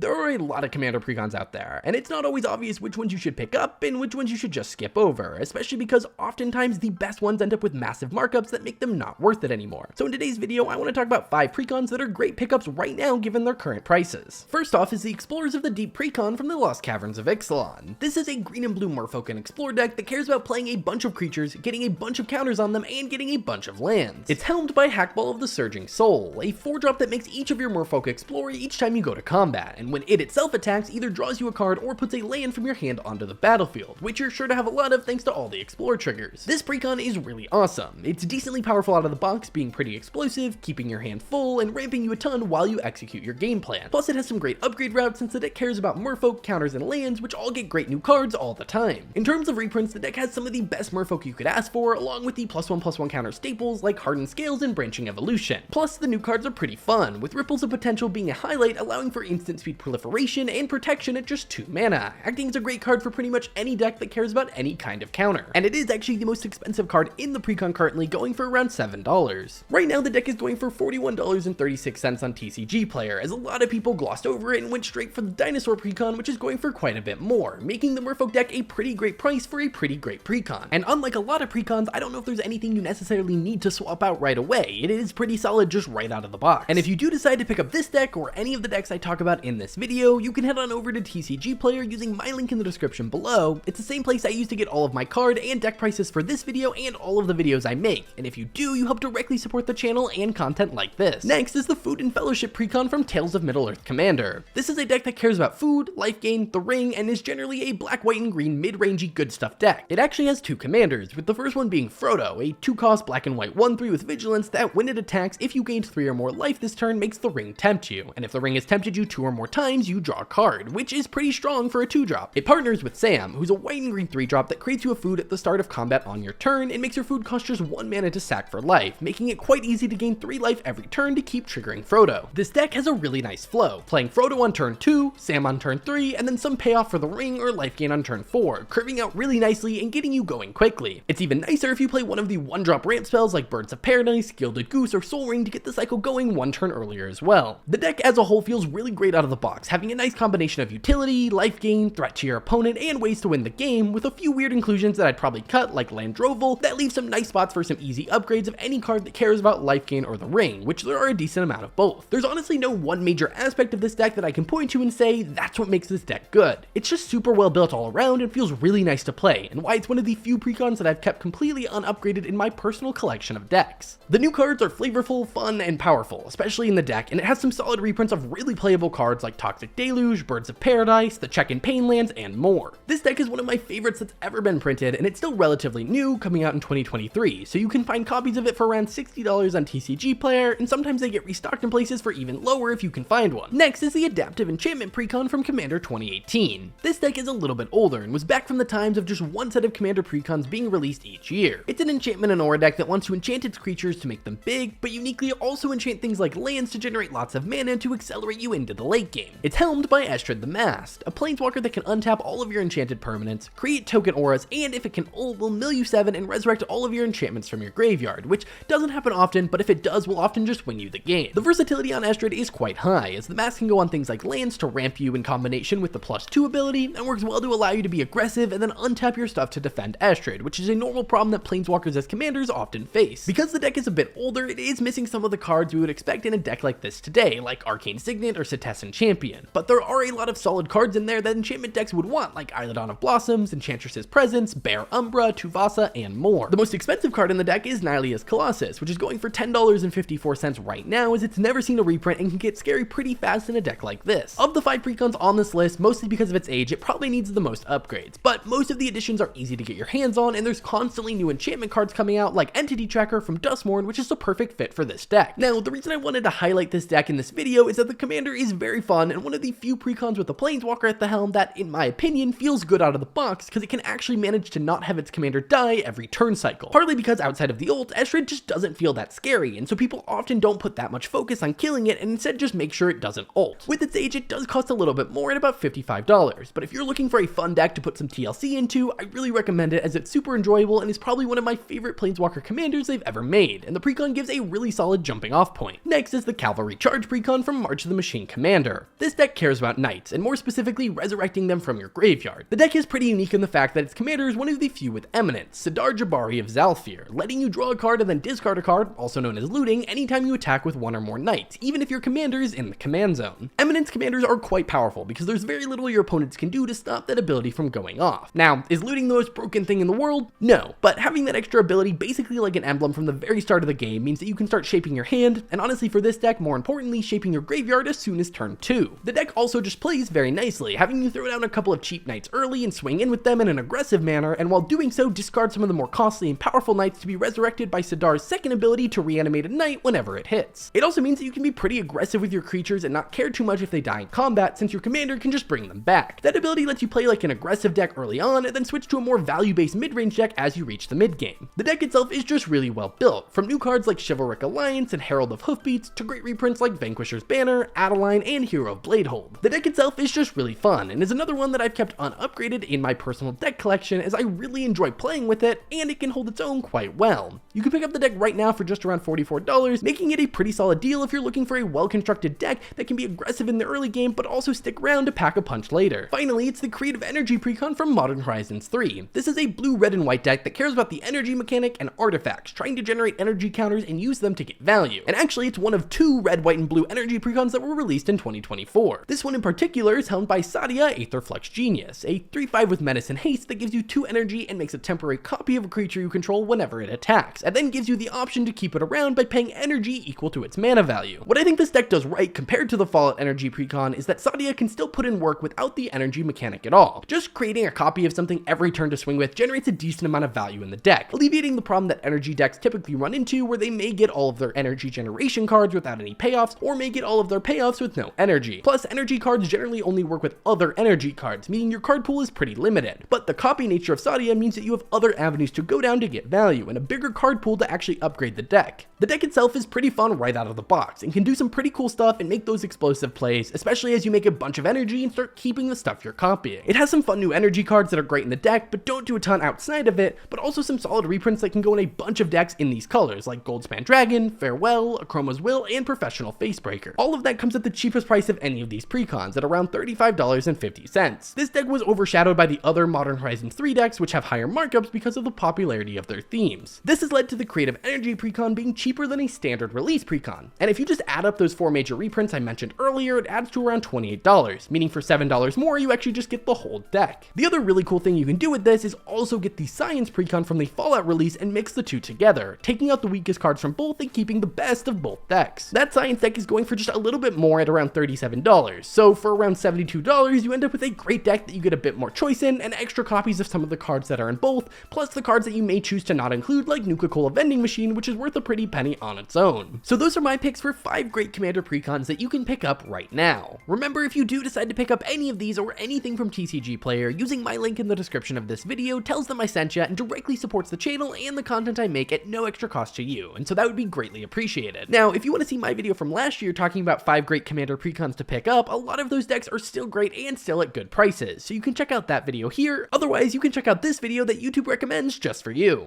there are a lot of Commander Precons out there, and it's not always obvious which ones you should pick up and which ones you should just skip over, especially because oftentimes the best ones end up with massive markups that make them not worth it anymore. So in today's video, I want to talk about 5 Precons that are great pickups right now given their current prices. First off is the Explorers of the Deep Precon from the Lost Caverns of Ixalan. This is a green and blue Merfolk and Explore deck that cares about playing a bunch of creatures, getting a bunch of counters on them, and getting a bunch of lands. It's helmed by Hackball of the Surging Soul, a 4-drop that makes each of your Merfolk explore each time you go to combat, and when it itself attacks, either draws you a card or puts a land from your hand onto the battlefield, which you're sure to have a lot of thanks to all the Explore triggers. This Precon is really awesome. It's decently powerful out of the box, being pretty explosive, keeping your hand full, and ramping you a ton while you execute your game plan. Plus it has some great upgrade routes since the deck cares about Merfolk, counters, and lands, which all get great new cards all the time. In terms of reprints, the deck has some of the best Merfolk you could ask for, along with the +1/+1 counter staples like Hardened Scales and Branching Evolution. Plus the new cards are pretty fun, with Ripples of Potential being a highlight, allowing for instant speed proliferation and protection at just 2 mana, acting as a great card for pretty much any deck that cares about any kind of counter. And it is actually the most expensive card in the Precon currently, going for around $7. Right now the deck is going for $41.36 on TCGPlayer, as a lot of people glossed over it and went straight for the Dinosaur Precon, which is going for quite a bit more, making the Merfolk deck a pretty great price for a pretty great Precon. And unlike a lot of Precons, I don't know if there's anything you necessarily need to swap out right away. It is pretty solid just right out of the box. And if you do decide to pick up this deck or any of the decks I talk about in this video, you can head on over to TCGPlayer using my link in the description below. It's the same place I use to get all of my card and deck prices for this video and all of the videos I make, and if you do, you help directly support the channel and content like this. Next is the Food and Fellowship Precon from Tales of Middle-earth Commander. This is a deck that cares about food, life gain, the ring, and is generally a black, white, and green mid-rangey good stuff deck. It actually has 2 commanders, with the first one being Frodo, a 2-cost black and white 1/3 with vigilance that when it attacks, if you gained 3 or more life this turn, makes the ring tempt you, and if the ring has tempted you 2 or more times, you draw a card, which is pretty strong for a 2-drop. It partners with Sam, who's a white and green 3-drop that creates you a food at the start of combat on your turn and makes your food cost just 1 mana to sack for life, making it quite easy to gain 3 life every turn to keep triggering Frodo. This deck has a really nice flow, playing Frodo on turn 2, Sam on turn 3, and then some payoff for the ring or life gain on turn 4, curving out really nicely and getting you going quickly. It's even nicer if you play one of the 1-drop ramp spells like Birds of Paradise, Gilded Goose, or Soul Ring to get the cycle going 1 turn earlier as well. The deck as a whole feels really great out of the box, having a nice combination of utility, life gain, threat to your opponent, and ways to win the game, with a few weird inclusions that I'd probably cut, like Landroval, that leave some nice spots for some easy upgrades of any card that cares about life gain or the ring, which there are a decent amount of both. There's honestly no one major aspect of this deck that I can point to and say, that's what makes this deck good. It's just super well built all around and feels really nice to play, and why it's one of the few Precons that I've kept completely unupgraded in my personal collection of decks. The new cards are flavorful, fun, and powerful, especially in the deck, and it has some solid reprints of really playable cards like Toxic Deluge, Birds of Paradise, the Check and Pain lands, and more. This deck is one of my favorites that's ever been printed, and it's still relatively new, coming out in 2023, so you can find copies of it for around $60 on TCGPlayer, and sometimes they get restocked in places for even lower if you can find one. Next is the Adaptive Enchantment Precon from Commander 2018. This deck is a little bit older and was back from the times of just one set of Commander Precons being released each year. It's an enchantment and aura deck that wants to enchant its creatures to make them big, but uniquely also enchant things like lands to generate lots of mana to accelerate you into the late game. It's helmed by Estrid the Masked, a planeswalker that can untap all of your enchanted permanents, create token auras, and if it can ult, will mill you 7 and resurrect all of your enchantments from your graveyard, which doesn't happen often, but if it does, will often just win you the game. The versatility on Estrid is quite high, as the Mask can go on things like lands to ramp you in combination with the +2 ability, and works well to allow you to be aggressive and then untap your stuff to defend Estrid, which is a normal problem that planeswalkers as commanders often face. Because the deck is a bit older, it is missing some of the cards we would expect in a deck like this today, like Arcane Signet or Setessan Champion, but there are a lot of solid cards in there that enchantment decks would want, like Eidolon of Blossoms, Enchantress's Presence, Bear Umbra, Tuvasa, and more. The most expensive card in the deck is Nylea's Colossus, which is going for $10.54 right now, as it's never seen a reprint and can get scary pretty fast in a deck like this. Of the 5 Precons on this list, mostly because of its age, it probably needs the most upgrades, but most of the additions are easy to get your hands on, and there's constantly new enchantment cards coming out, like Entity Tracker from Duskmourn, which is the perfect fit for this deck. Now, the reason I wanted to highlight this deck in this video is that the commander is very fun and one of the few Precons with a planeswalker at the helm that, in my opinion, feels good out of the box, because it can actually manage to not have its commander die every turn cycle. Partly because outside of the ult, Estrid just doesn't feel that scary, and so people often don't put that much focus on killing it and instead just make sure it doesn't ult. With its age, it does cost a little bit more at about $55, but if you're looking for a fun deck to put some TLC into, I really recommend it, as it's super enjoyable and is probably one of my favorite planeswalker commanders they've ever made, and the Precon gives a really solid jumping off point. Next is the Cavalry Charge Precon from March of the Machine Commander. This deck cares about knights, and more specifically resurrecting them from your graveyard. The deck is pretty unique in the fact that its commander is one of the few with Eminence, Sidar Jabari of Zalfir, letting you draw a card and then discard a card, also known as looting, anytime you attack with one or more knights, even if your commander is in the command zone. Eminence commanders are quite powerful because there's very little your opponents can do to stop that ability from going off. Now, is looting the most broken thing in the world? No, but having that extra ability, basically like an emblem from the very start of the game, means that you can start shaping your hand, and honestly for this deck, more importantly, shaping your graveyard as soon as turn 2. The deck also just plays very nicely, having you throw down a couple of cheap knights early and swing in with them in an aggressive manner, and while doing so, discard some of the more costly and powerful knights to be resurrected by Sidar's second ability to reanimate a knight whenever it hits. It also means that you can be pretty aggressive with your creatures and not care too much if they die in combat, since your commander can just bring them back. That ability lets you play like an aggressive deck early on, and then switch to a more value-based mid-range deck as you reach the mid-game. The deck itself is just really well built, from new cards like Chivalric Alliance and Herald of Hoofbeats to great reprints like Vanquisher's Banner, Adeline, and Hero of Bladehold. The deck itself is just really fun, and is another one that I've kept unupgraded in my personal deck collection as I really enjoy playing with it, and it can hold its own quite well. You can pick up the deck right now for just around $44, making it a pretty solid deal if you're looking for a well-constructed deck that can be aggressive in the early game, but also stick around to pack a punch later. Finally, it's the Creative Energy Precon from Modern Horizons 3. This is a blue, red, and white deck that cares about the energy mechanic and artifacts, trying to generate energy counters and use them to get value. And actually, it's one of 2 red, white, and blue energy precons that were released in 2024. This one in particular is helmed by Sadia, Aetherflux Genius, a 3/5 with menace and haste that gives you 2 energy and makes a temporary copy of a creature you control whenever it attacks, and then gives you the option to keep it around by paying energy equal to its mana value. What I think this deck does right compared to the Fallout Energy Precon is that Sadia can still put in work without the energy mechanic at all. Just creating a copy of something every turn to swing with generates a decent amount of value in the deck, alleviating the problem that energy decks typically run into where they may get all of their energy generation cards without any payoffs, or may get all of their payoffs with no energy. Plus, energy cards generally only work with other energy cards, meaning your card pool is pretty limited. But the copy nature of Sadia means that you have other avenues to go down to get value, and a bigger card pool to actually upgrade the deck. The deck itself is pretty fun right out of the box, and can do some pretty cool stuff and make those explosive plays, especially as you make a bunch of energy and start keeping the stuff you're copying. It has some fun new energy cards that are great in the deck, but don't do a ton outside of it, but also some solid reprints that can go in a bunch of decks in these colors, like Goldspan Dragon, Farewell, Achroma's Will, and Professional Facebreaker. All of that comes at the cheapest price of any of these precons, at around $35.50. This deck was overshadowed by the other Modern Horizons 3 decks, which have higher markups because of the popularity of their themes. This has led to the Creative Energy Precon being cheaper than a standard release precon, and if you just add up those 4 major reprints I mentioned earlier, it adds to around $28, meaning for $7 more, you actually just get the whole deck. The other really cool thing you can do with this is also get the Science Precon from the Fallout release and mix the 2 together, taking out the weakest cards from both and keeping the best of both decks. That Science deck is going for just a little bit more at around $37, so for around $72, you end up with a great deck that you get a bit more choice in, and extra copies of some of the cards that are in both, plus the cards that you may choose to not include, like Nuka-Cola Vending Machine, which is worth a pretty penny on its own. So those are my picks for 5 great Commander Precons that you can pick up right now. Remember, if you do decide to pick up any of these or anything from TCGPlayer, using my link in the description of this video tells them I sent you and directly supports the channel and the content I make at no extra cost to you, and so that would be greatly appreciated. Now, if you want to see my video from last year talking about 5 great Commander Precons to pick up, a lot of those decks are still great and still at good prices, so you can check out that video here. Otherwise, you can check out this video that YouTube recommends just for you.